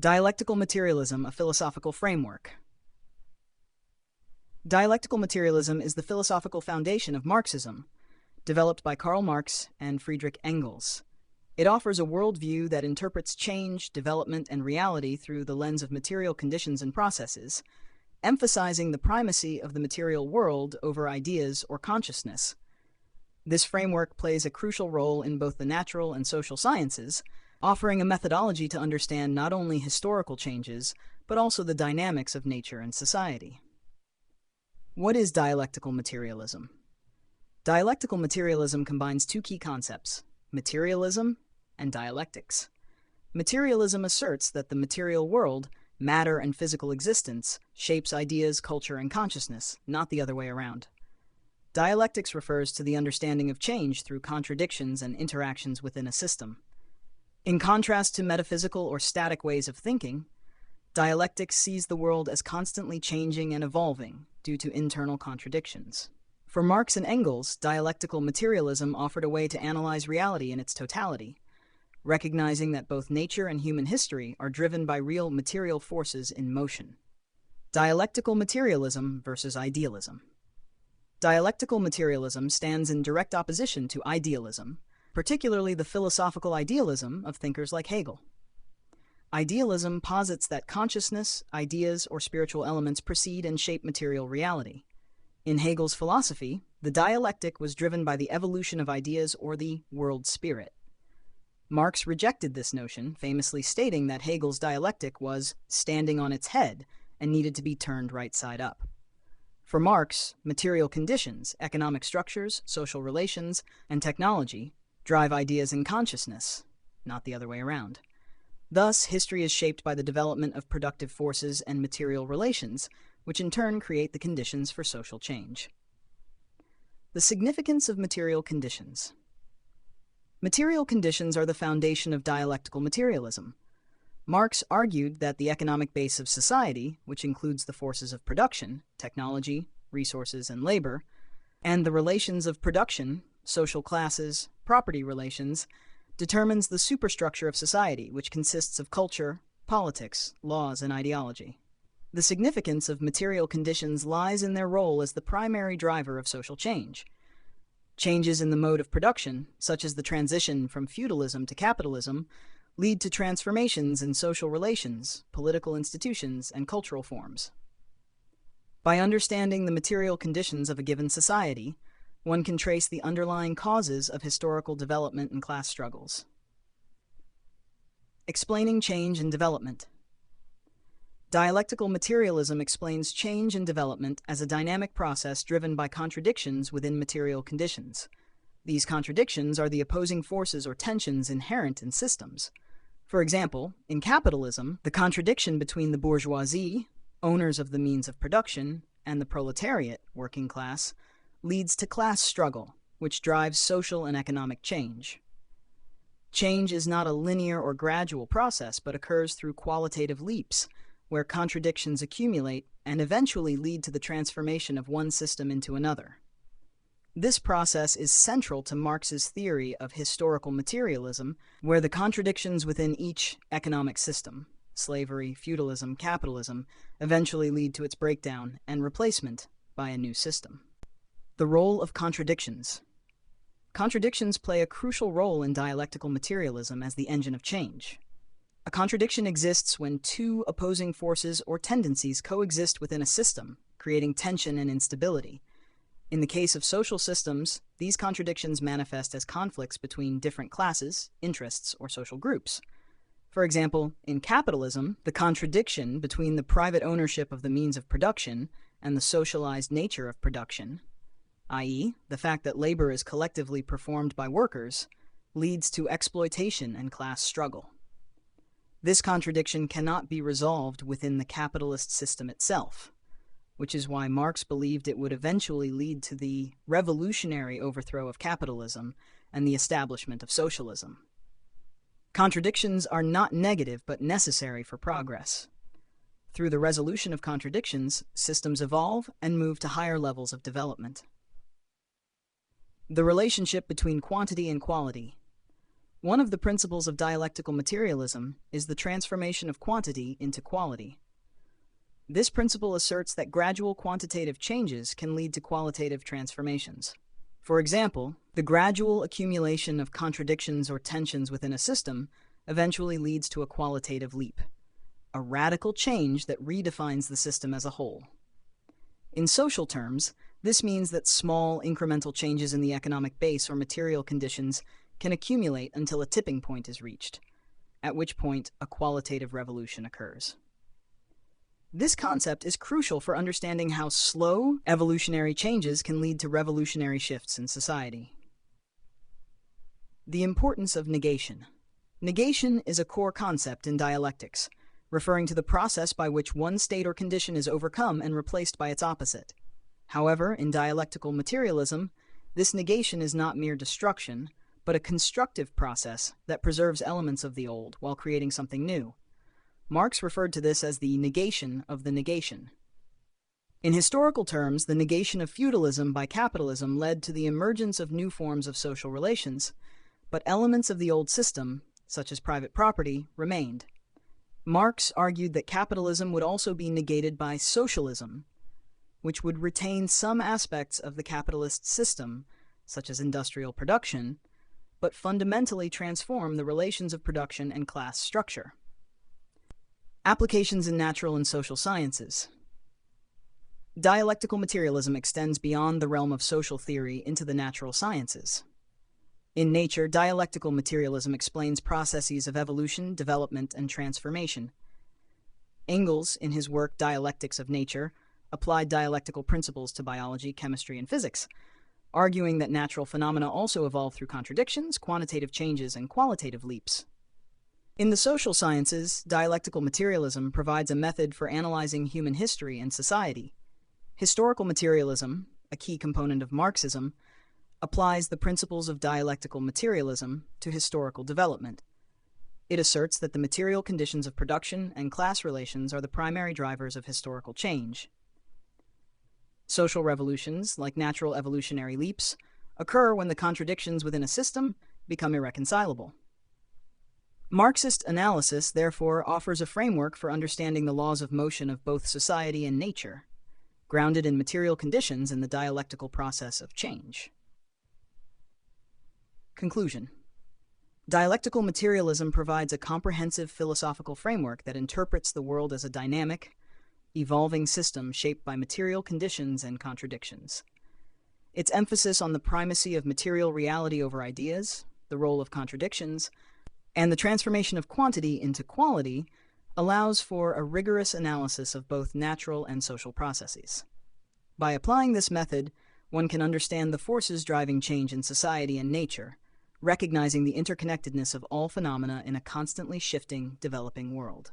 Dialectical Materialism, a philosophical framework. Dialectical materialism is the philosophical foundation of Marxism, developed by Karl Marx and Friedrich Engels. It offers a worldview that interprets change, development, and reality through the lens of material conditions and processes, emphasizing the primacy of the material world over ideas or consciousness. This framework plays a crucial role in both the natural and social sciences, offering a methodology to understand not only historical changes, but also the dynamics of nature and society. What is dialectical materialism? Dialectical materialism combines two key concepts: materialism and dialectics. Materialism asserts that the material world, matter and physical existence, shapes ideas, culture, and consciousness, not the other way around. Dialectics refers to the understanding of change through contradictions and interactions within a system. In contrast to metaphysical or static ways of thinking, dialectics sees the world as constantly changing and evolving due to internal contradictions. For Marx and Engels, dialectical materialism offered a way to analyze reality in its totality, recognizing that both nature and human history are driven by real material forces in motion. Dialectical materialism versus idealism. Dialectical materialism stands in direct opposition to idealism, particularly the philosophical idealism of thinkers like Hegel. Idealism posits that consciousness, ideas, or spiritual elements precede and shape material reality. In Hegel's philosophy, the dialectic was driven by the evolution of ideas or the world spirit. Marx rejected this notion, famously stating that Hegel's dialectic was standing on its head and needed to be turned right side up. For Marx, material conditions, economic structures, social relations, and technology drive ideas and consciousness, not the other way around. Thus, history is shaped by the development of productive forces and material relations, which in turn create the conditions for social change. The significance of material conditions. Material conditions are the foundation of dialectical materialism. Marx argued that the economic base of society, which includes the forces of production, technology, resources, and labor, and the relations of production, social classes, property relations, determines the superstructure of society, which consists of culture, politics, laws, and ideology. The significance of material conditions lies in their role as the primary driver of social change. Changes in the mode of production, such as the transition from feudalism to capitalism, lead to transformations in social relations, political institutions, and cultural forms. By understanding the material conditions of a given society, one can trace the underlying causes of historical development and class struggles. Explaining change and development. Dialectical materialism explains change and development as a dynamic process driven by contradictions within material conditions. These contradictions are the opposing forces or tensions inherent in systems. For example, in capitalism, the contradiction between the bourgeoisie, owners of the means of production, and the proletariat, working class, leads to class struggle, which drives social and economic change. Change is not a linear or gradual process, but occurs through qualitative leaps, where contradictions accumulate and eventually lead to the transformation of one system into another. This process is central to Marx's theory of historical materialism, where the contradictions within each economic system, slavery, feudalism, capitalism, eventually lead to its breakdown and replacement by a new system. The role of contradictions. Contradictions play a crucial role in dialectical materialism as the engine of change. A contradiction exists when two opposing forces or tendencies coexist within a system, creating tension and instability. In the case of social systems, these contradictions manifest as conflicts between different classes, interests, or social groups. For example, in capitalism, the contradiction between the private ownership of the means of production and the socialized nature of production, i.e., the fact that labor is collectively performed by workers, leads to exploitation and class struggle. This contradiction cannot be resolved within the capitalist system itself, which is why Marx believed it would eventually lead to the revolutionary overthrow of capitalism and the establishment of socialism. Contradictions are not negative but necessary for progress. Through the resolution of contradictions, systems evolve and move to higher levels of development. The relationship between quantity and quality. One of the principles of dialectical materialism is the transformation of quantity into quality. This principle asserts that gradual quantitative changes can lead to qualitative transformations. For example, the gradual accumulation of contradictions or tensions within a system eventually leads to a qualitative leap, a radical change that redefines the system as a whole. In social terms, this means that small, incremental changes in the economic base or material conditions can accumulate until a tipping point is reached, at which point a qualitative revolution occurs. This concept is crucial for understanding how slow evolutionary changes can lead to revolutionary shifts in society. The importance of negation. Negation is a core concept in dialectics, referring to the process by which one state or condition is overcome and replaced by its opposite. However, in dialectical materialism, this negation is not mere destruction, but a constructive process that preserves elements of the old while creating something new. Marx referred to this as the negation of the negation. In historical terms, the negation of feudalism by capitalism led to the emergence of new forms of social relations, but elements of the old system, such as private property, remained. Marx argued that capitalism would also be negated by socialism, which would retain some aspects of the capitalist system, such as industrial production, but fundamentally transform the relations of production and class structure. Applications in natural and social sciences. Dialectical materialism extends beyond the realm of social theory into the natural sciences. In nature, dialectical materialism explains processes of evolution, development, and transformation. Engels, in his work Dialectics of Nature, applied dialectical principles to biology, chemistry, and physics, arguing that natural phenomena also evolve through contradictions, quantitative changes, and qualitative leaps. In the social sciences, dialectical materialism provides a method for analyzing human history and society. Historical materialism, a key component of Marxism, applies the principles of dialectical materialism to historical development. It asserts that the material conditions of production and class relations are the primary drivers of historical change. Social revolutions, like natural evolutionary leaps, occur when the contradictions within a system become irreconcilable. Marxist analysis, therefore, offers a framework for understanding the laws of motion of both society and nature, grounded in material conditions in the dialectical process of change. Conclusion. Dialectical materialism provides a comprehensive philosophical framework that interprets the world as a dynamic, evolving system shaped by material conditions and contradictions. Its emphasis on the primacy of material reality over ideas, the role of contradictions, and the transformation of quantity into quality allows for a rigorous analysis of both natural and social processes. By applying this method, one can understand the forces driving change in society and nature, recognizing the interconnectedness of all phenomena in a constantly shifting, developing world.